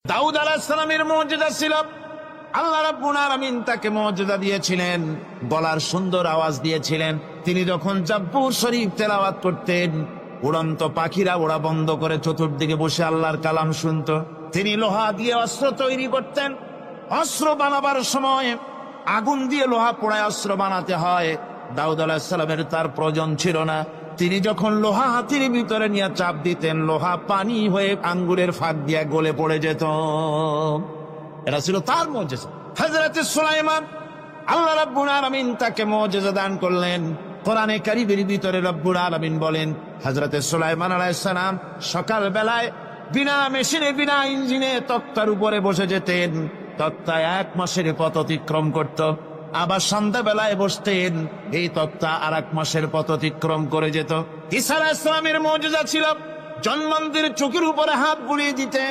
দাউদ আলাইহিস সালামের মুজিজা ছিল, আল্লাহ রাব্বুল আলামিন তাকে মুজিজা দিয়েছিলেন, গলার সুন্দর আওয়াজ দিয়েছিলেন। তিনি যখন জাব্বুর শরীফ তেলাওয়াত করতেন, উড়ন্ত পাখিরা ওড়া বন্ধ করে চতুর্দিকে বসে আল্লাহর কালাম শুনত। তিনি লোহা দিয়ে অস্ত্র তৈরি করতেন। অস্ত্র বানাবার সময় আগুন দিয়ে লোহা পোড়ায় অস্ত্র বানাতে হয়। দাউদ আলাইহিস সালামের তার প্রয়োজন ছিল না। তিনি যখন লোহা হাতির ভিতরে নিয়ে চাপ দিতেন, লোহা পানি হয়ে আঙ্গুরের ফাঁক দিয়ে গলে পড়ে যেত। এটা ছিল তার মুজিজা। হযরত সুলাইমান, আল্লাহ রাব্বুল আলামিন তাকে মুজিজা দান করলেন। কোরআনে কারীমের ভিতরে রব্বুল আলামিন বলেন, হযরত সুলাইমান আলাইহিস সালাম সকাল বেলায় বিনা মেশিনে বিনা ইঞ্জিনে তক্তার উপরে বসে যেতেন। তক্তা 1 মাসের পথ অতিক্রম করত। আবার সন্ধ্যা বেলায় বসতেন, এই তক্তা আর 1 মাসের পথ অতিক্রম করে যেত। ঈসা আলাইহিস সালামের মুজিজা ছিল জন্মান্ধের চোখের উপরে হাত বুলিয়ে দিতেন।